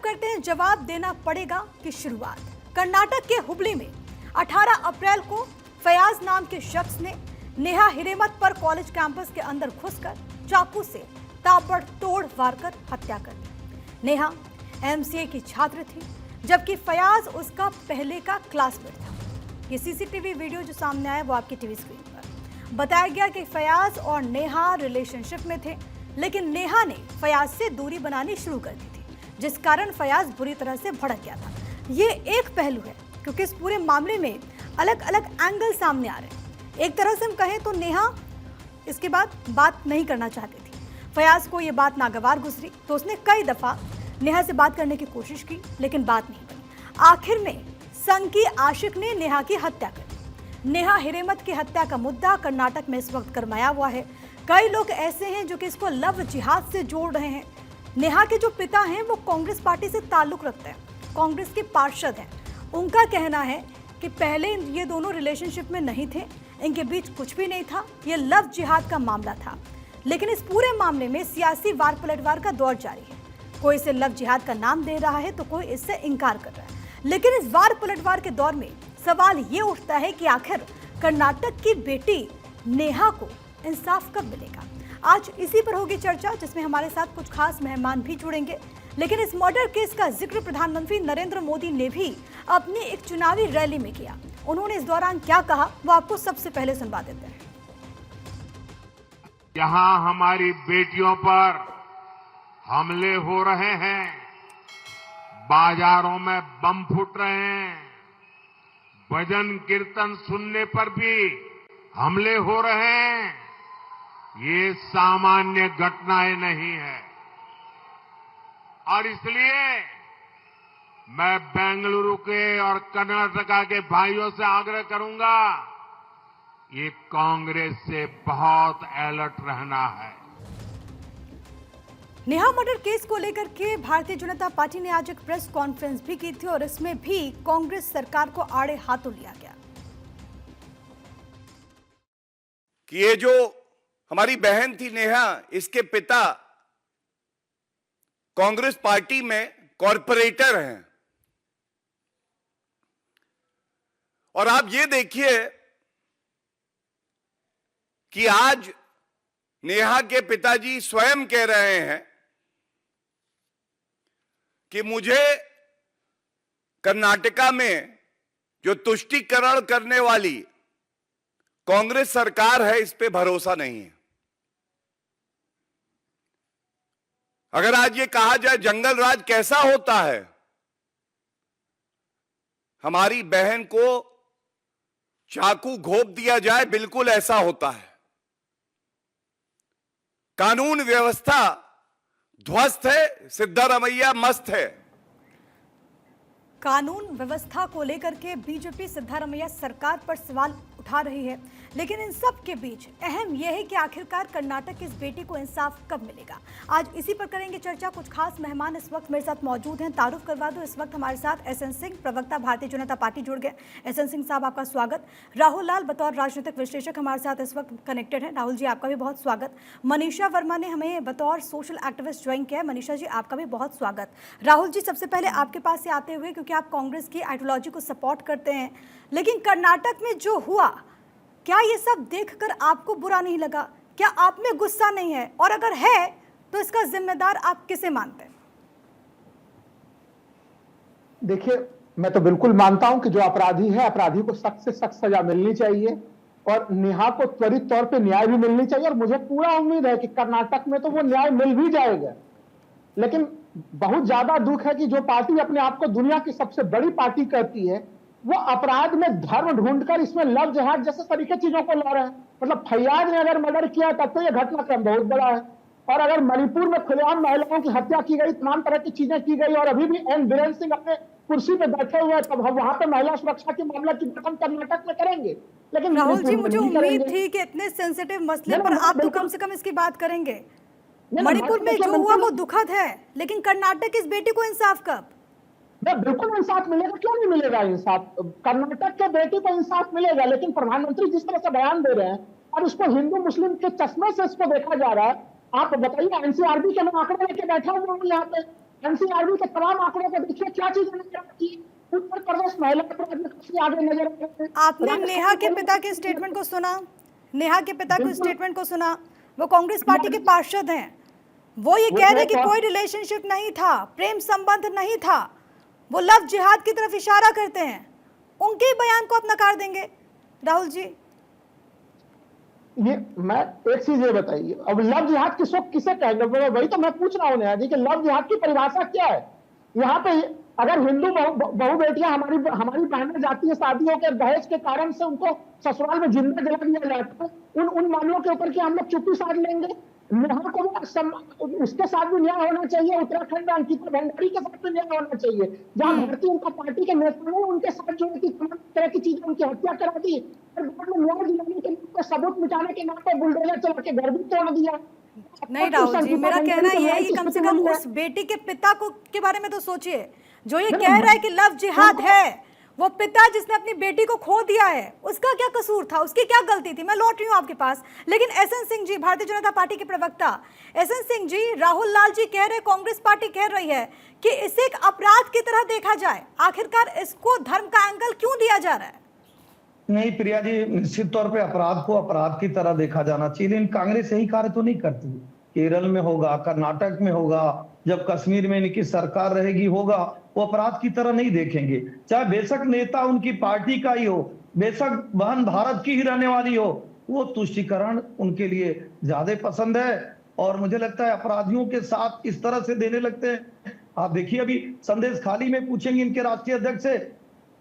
करते हैं जवाब देना पड़ेगा की शुरुआत। कर्नाटक के हुबली में 18 अप्रैल को फयाज नाम के शख्स ने नेहा हिरेमत पर कॉलेज कैंपस के अंदर घुसकर चाकू से ताबड़तोड़ वार कर हत्या कर दी। नेहा एमसीए की छात्र थी, जबकि फयाज उसका पहले का क्लासमेट था। ये सीसीटीवी वीडियो जो सामने आया वो आपकी टीवी स्क्रीन पर बताया गया कि फयाज और नेहा रिलेशनशिप में थे, लेकिन नेहा ने फयाज से दूरी बनानी शुरू कर दी थी, जिस कारण फयाज बुरी तरह से भड़क गया था। ये एक पहलू है, क्योंकि इस पूरे मामले में अलग अलग एंगल सामने आ रहे हैं। एक तरह से हम कहें तो नेहा इसके बाद बात नहीं करना चाहती थी। फयाज को ये बात नागवार गुजरी तो उसने कई दफा नेहा से बात करने की कोशिश की, लेकिन बात नहीं बनी। आखिर में संकी आशिक ने नेहा की हत्या कर दी। नेहा हिरेमत की हत्या का मुद्दा कर्नाटक में इस वक्त गरमाया हुआ है। कई लोग ऐसे हैं जो कि इसको लव जिहाद से जोड़ रहे हैं। नेहा के जो पिता हैं वो कांग्रेस पार्टी से ताल्लुक रखते हैं, कांग्रेस के पार्षद हैं। उनका कहना है कि पहले ये दोनों रिलेशनशिप में नहीं थे, इनके बीच कुछ भी नहीं था, ये लव जिहाद का मामला था। लेकिन इस पूरे मामले में सियासी वार पलटवार का दौर जारी है। कोई इसे लव जिहाद का नाम दे रहा है तो कोई इससे इनकार कर रहा है। लेकिन इस वार पलटवार के दौर में सवाल ये उठता है कि आखिर कर्नाटक की बेटी नेहा को इंसाफ कब मिलेगा। आज इसी पर होगी चर्चा, जिसमें हमारे साथ कुछ खास मेहमान भी जुड़ेंगे। लेकिन इस मर्डर केस का जिक्र प्रधानमंत्री नरेंद्र मोदी ने भी अपनी एक चुनावी रैली में किया। उन्होंने इस दौरान क्या कहा वो आपको सबसे पहले सुनवा देते हैं। यहाँ हमारी बेटियों पर हमले हो रहे हैं, बाजारों में बम फूट रहे हैं, भजन कीर्तन सुनने पर भी हमले हो रहे हैं। ये सामान्य घटनाएं नहीं है और इसलिए मैं बेंगलुरु के और कर्नाटका के भाइयों से आग्रह करूंगा, ये कांग्रेस से बहुत अलर्ट रहना है। नेहा मर्डर केस को लेकर के भारतीय जनता पार्टी ने आज एक प्रेस कॉन्फ्रेंस भी की थी और इसमें भी कांग्रेस सरकार को आड़े हाथों लिया गया कि ये जो हमारी बहन थी नेहा, इसके पिता कांग्रेस पार्टी में कॉरपोरेटर हैं। और आप ये देखिए कि आज नेहा के पिताजी स्वयं कह रहे हैं कि मुझे कर्नाटका में जो तुष्टीकरण करने वाली कांग्रेस सरकार है, इस पे भरोसा नहीं है। अगर आज ये कहा जाए जंगल राज कैसा होता है, हमारी बहन को चाकू घोंप दिया जाए, बिल्कुल ऐसा होता है। कानून व्यवस्था ध्वस्त है, सिद्धारमैया मस्त है। कानून व्यवस्था को लेकर के बीजेपी सिद्धारमैया सरकार पर सवाल उठा रही है, लेकिन इन सब के बीच अहम यह है कि आखिरकार कर्नाटक की इस बेटी को इंसाफ कब मिलेगा। आज इसी पर करेंगे चर्चा। कुछ खास मेहमान इस वक्त मेरे साथ मौजूद हैं। तारुफ करवा दो, इस वक्त हमारे साथ एसएन सिंह, प्रवक्ता भारतीय जनता पार्टी जुड़ गए। एसएन सिंह साहब आपका स्वागत। राहुल लाल बतौर राजनीतिक विश्लेषक हमारे साथ इस वक्त कनेक्टेड हैं। राहुल जी आपका भी बहुत स्वागत। मनीषा वर्मा ने हमें बतौर सोशल एक्टिविस्ट ज्वाइन किया है। मनीषा जी आपका भी बहुत स्वागत। राहुल जी सबसे पहले आपके पास से आते हुए, क्योंकि आप कांग्रेस की आइडियोलॉजी को सपोर्ट करते हैं, लेकिन कर्नाटक में जो हुआ, क्या ये सब देखकर आपको बुरा नहीं लगा? क्या आप में गुस्सा नहीं है? और अगर है तो इसका जिम्मेदार आप किसे मानते हैं? देखिए, मैं तो बिल्कुल मानता हूं कि जो अपराधी है, अपराधी को सख्त से सख्त सजा मिलनी चाहिए और नेहा को त्वरित तौर पे न्याय भी मिलनी चाहिए। और मुझे पूरा उम्मीद है कि कर्नाटक में तो वो न्याय मिल भी जाएगा। लेकिन बहुत ज्यादा दुख है कि जो पार्टी अपने आप को दुनिया की सबसे बड़ी पार्टी कहती है, वो अपराध में धर्म ढूंढकर इसमें लव जिहाद जैसे तरीके चीजों को ला रहे हैं। मतलब फैयाज ने अगर मर्डर किया तब तो यह घटनाक्रम बहुत बड़ा है, और अगर मणिपुर में खुलेआम महिलाओं की हत्या की गई, तमाम तरह की चीजें की गई, और अभी भी एन बीरेन सिंह अपने कुर्सी पे बैठे हुए हैं, तब हम वहां पे महिला सुरक्षा के मामला की बात हम कर्नाटक में करेंगे। लेकिन राहुल जी, मुझे उम्मीद थी कि इतने सेंसिटिव मसले पर आप तो कम से कम इसकी बात करेंगे। मणिपुर में जो हुआ वो दुखद है, लेकिन कर्नाटक की इस बेटी को इंसाफ कब? बिल्कुल इंसाफ मिलेगा, क्यों नहीं मिलेगा इंसाफ? कर्नाटक के बेटी को इंसाफ मिलेगा। लेकिन प्रधानमंत्री जिस तरह से बयान दे रहे हैं और इसको हिंदू मुस्लिम के चश्मे से इसको देखा जा रहा है, आप बताइए, एनसीआरबी के मैं आंकड़े लेके बैठा हुआ हूँ यहाँ पे एनसीआरबी के तमाम आंकड़ों को देखिए, क्या चीज नजर आती है? उत्तर प्रदेश महिला अपराध में काफी आगे नजर आ रहे हैं। आपने नेहा के पिता के स्टेटमेंट को सुना? नेहा के पिता के स्टेटमेंट को सुना? वो कांग्रेस पार्टी के पार्षद हैं, वो ये कह रहे कि कोई रिलेशनशिप नहीं था, प्रेम संबंध नहीं था, वो लव जिहाद की तरफ इशारा करते हैं। उनके बयान को आप नकार देंगे राहुल जी? ये मैं एक चीज ये बताइए, अब लव जिहाद किसको किसे कहेंगे? वही तो मैं पूछ रहा हूँ नेहा जी कि लव जिहाद की परिभाषा क्या है? यहाँ पे अगर हिंदू बहु बेटियां हमारी बहनें जाती है शादियों के दहेज के कारण से, उनको ससुराल में जिंदा जला दिया जाता है, उन मामलों के ऊपर क्या हम लोग चुप्पी साध लेंगे? नेहा को भी उसके साथ भी न्याय होना चाहिए, उत्तराखंड में अंकिता भंडारी के साथ भी न्याय होना चाहिए, जहां भारतीय जनता पार्टी के नेताओं ने उनके साथ जो है तमाम तरह की चीजें, उनकी हत्या करा दी और बाद में न्याय दिलाने के लिए सबूत मिटाने के नाम पर बुलडोजर चला के घर भी तोड़ दिया। नहीं राहुल जी, मेरा कहना यह है कि कम से कम उस बेटी के पिता को के बारे में तो सोचिए, जो ये कह रहा है कि लव जिहाद है। वो पिता जिसने अपनी बेटी को खो दिया है, उसका क्या कसूर था? उसकी क्या गलती थी? मैं लौट रही हूँ आपके पास। लेकिन एसएन सिंह जी, भारतीय जनता पार्टी के प्रवक्ता एसएन सिंह जी, राहुल लाल जी कह रहे, कांग्रेस पार्टी कह रही है कि इसे एक अपराध की तरह देखा जाए। आखिरकार इसको धर्म का एंगल क्यों दिया जा रहा है? नहीं प्रिया जी, निश्चित तौर पे अपराध को अपराध की तरह देखा जाना चाहिए, लेकिन कांग्रेस यही कार्य तो नहीं करती। केरल में होगा, कर्नाटक में होगा, जब कश्मीर में इनकी सरकार रहेगी होगा, वो अपराध की तरह नहीं देखेंगे। चाहे बेशक नेता उनकी पार्टी का ही हो, बेशक बहन भारत की ही रहने वाली हो, वो तुष्टीकरण उनके लिए ज्यादा पसंद है और मुझे लगता है अपराधियों के साथ इस तरह से देने लगते हैं। आप देखिए, अभी संदेश खाली में पूछेंगे इनके राष्ट्रीय अध्यक्ष से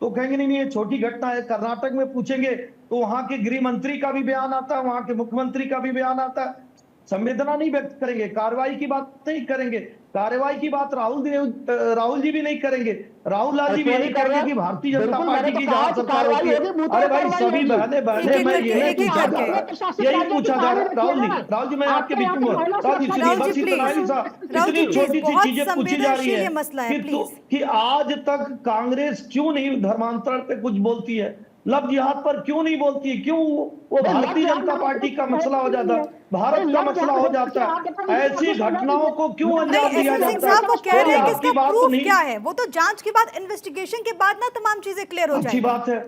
तो कहेंगे नहीं ये छोटी घटना है। कर्नाटक में पूछेंगे तो वहां के गृह मंत्री का भी बयान आता है, वहां के मुख्यमंत्री का भी बयान आता है। संवेदना नहीं व्यक्त करेंगे, कार्रवाई की बात नहीं करेंगे। कार्रवाई की बात राहुल जी भी नहीं करेंगे, राहुल लाल जी भी नहीं करेंगे कि भारतीय जनता पार्टी की जहां सरकार होती है। अरे भाई सभी बहने मैं यही पूछा जा रहा राहुल जी मैं आपके बीच में इतनी छोटी सी चीजें पूछी जा रही है कि आज तक कांग्रेस क्यों नहीं धर्मांतरण पे कुछ बोलती है, लव जिहाद पर क्यों नहीं बोलती है? क्यों वो भारतीय जनता पार्टी का मसला हो जाता है, भारत का मसला हो जाता है? ऐसी घटनाओं को क्यों अंजाम दिया जाता है? वो कह रहे हैं कि इसका प्रूफ क्या है? वो तो जांच के बाद, इन्वेस्टिगेशन के बाद ना तमाम चीजें क्लियर हो जाएंगी। अच्छी बात है,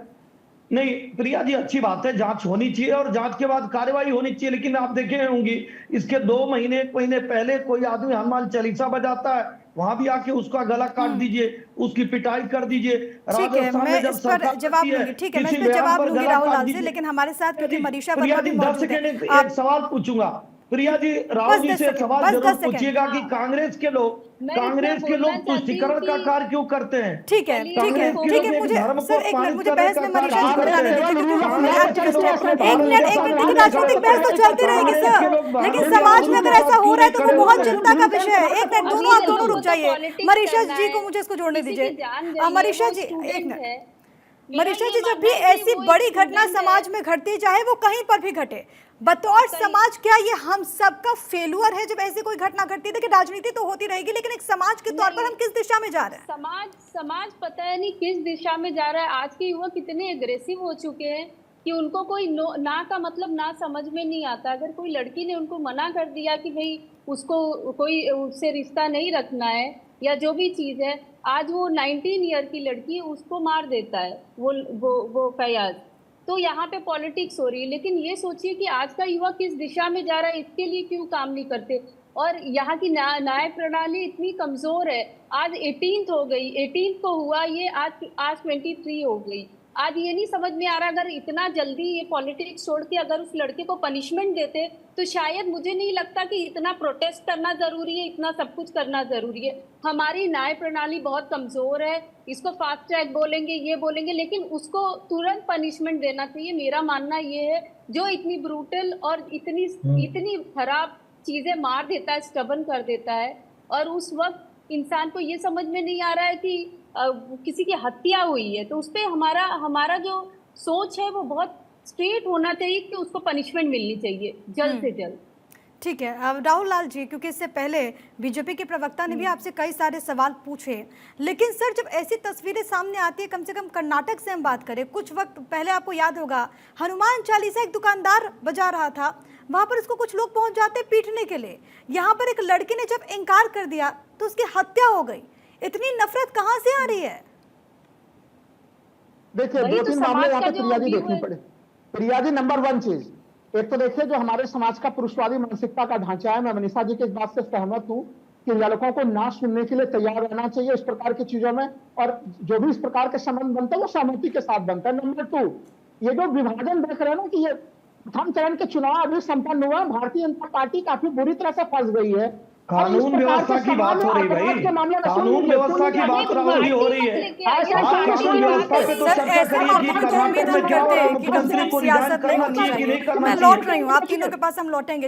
नहीं प्रिया जी अच्छी बात है, जांच होनी चाहिए और जांच के बाद कार्रवाई होनी चाहिए। लेकिन आप देखे होंगी इसके 2 महीने 1 महीने पहले कोई आदमी हनुमान चालीसा बजाता है, वहां भी आके उसका गला काट दीजिए, उसकी पिटाई कर दीजिए। राजस्थान में जब सरकार जवाब दूंगी, ठीक है, मैं इस पर जवाब दूंगी राहुल लाल से, लेकिन हमारे साथ क्योंकि मनीषा वर्मा भी मौजूद है। एक सवाल पूछूंगा प्रिया जी, राहुल जी से सवाल जरूर पूछिएगा कि कांग्रेस के लोग तुष्टीकरण का कार्य क्यों करते हैं? ठीक है मुझे सर एक मिनट, मुझे बहस में मनीषा जी को बताने दीजिए क्योंकि एक मिनट राजनीतिक बहस तो चलती रहेगी सर, लेकिन समाज में अगर ऐसा हो रहा है तो वो बहुत चिंता का विषय है। एक मिनट, दोनों रुक जाइए। मनीषा जी को मुझे इसको जोड़ने दीजिए। मनीषा जी एक मिनट, मनीषा जी, जब भी ऐसी बड़ी घटना समाज में घटती है, चाहे वो कहीं पर भी घटे, बतौर समाज क्या ये हम सबका फेलुअर है जब ऐसी कोई घटना घटती है? देखिए राजनीति तो होती रहेगी, लेकिन एक समाज के तौर पर हम किस दिशा में जा रहे हैं? समाज पता है नहीं किस दिशा में जा रहा है। आज के युवक कितने एग्रेसिव हो चुके हैं कि उनको कोई ना का मतलब ना समझ में नहीं आता। अगर कोई लड़की ने उनको मना कर दिया कि भाई उसको कोई उससे रिश्ता नहीं रखना है या जो भी चीज़ है, आज वो 19 ईयर की लड़की उसको मार देता है वो फैयाज। तो यहाँ पे पॉलिटिक्स हो रही है। लेकिन ये सोचिए कि आज का युवा किस दिशा में जा रहा है, इसके लिए क्यों काम नहीं करते? और यहाँ की न्याय प्रणाली इतनी कमजोर है। आज 18th हो गई, 18th को हुआ ये, आज 23 हो गई। आज ये नहीं समझ में आ रहा, अगर इतना जल्दी ये पॉलिटिक्स छोड़ के अगर उस लड़के को पनिशमेंट देते तो शायद मुझे नहीं लगता कि इतना प्रोटेस्ट करना जरूरी है, इतना सब कुछ करना जरूरी है। हमारी न्याय प्रणाली बहुत कमजोर है, इसको फास्ट ट्रैक बोलेंगे, ये बोलेंगे, लेकिन उसको तुरंत पनिशमेंट देना चाहिए। मेरा मानना ये है, जो इतनी ब्रूटल और इतनी खराब चीजें मार देता है, स्टबन कर देता है, और उस वक्त इंसान को ये समझ में नहीं आ रहा है कि किसी की हत्या हुई है, तो उस पर हमारा जो सोच है वो बहुत स्ट्रेट होना चाहिए कि उसको पनिशमेंट मिलनी चाहिए जल्द से जल्द। ठीक है, अब राहुल लाल जी, क्योंकि इससे पहले बीजेपी के प्रवक्ता ने भी आपसे कई सारे सवाल पूछे, लेकिन सर जब ऐसी तस्वीरें सामने आती है, कम से कम कर्नाटक से हम बात करें, कुछ वक्त पहले आपको याद होगा हनुमान चालीसा एक दुकानदार बजा रहा था, वहां पर इसको कुछ लोग पहुंच जाते हैं पीटने के लिए। यहाँ पर एक लड़की ने जब इनकार कर दिया तो उसकी हत्या हो गई। इतनी नफरत कहां से आ रही है? देखिए, वही दो तो तीन मामले समाज यहाँ का पे जो प्रिया जी व्यू देखनी है। पड़े। प्रिया जी, नंबर वन चीज, एक तो देखिए जो हमारे समाज का पुरुषवादी मानसिकता का ढांचा है, मैं मनीषा जी की इस बात से सहमत हूं कि लड़कों को ना सुनने के लिए तैयार रहना चाहिए इस प्रकार की चीजों में, और जो भी इस प्रकार के संबंध बनते हैं वो सहमति के साथ बनता है। नंबर टू, ये जो विभाजन देख रहे हैं ना कि ये प्रथम चरण के चुनाव अभी संपन्न हुआ, भारतीय जनता पार्टी काफी बुरी तरह से फंस गई है। कानून व्यवस्था की बात हो रही भाई, कानून व्यवस्था की बात राहुल जी हो रही है। आप कानून व्यवस्था पे तो सर, चर्चा ऐसा करिए आप कि तो कर्नाटक उम्मीद में हम क्या हो करते रहा है, हैं कि कम से मुख्यमंत्री कम को रिजाइन सियासत नहीं करना होनी चाहिए कि नहीं चाहिए। करना मैं चाहिए। लौट रही हूँ, आप तीनों के पास हम लौटेंगे।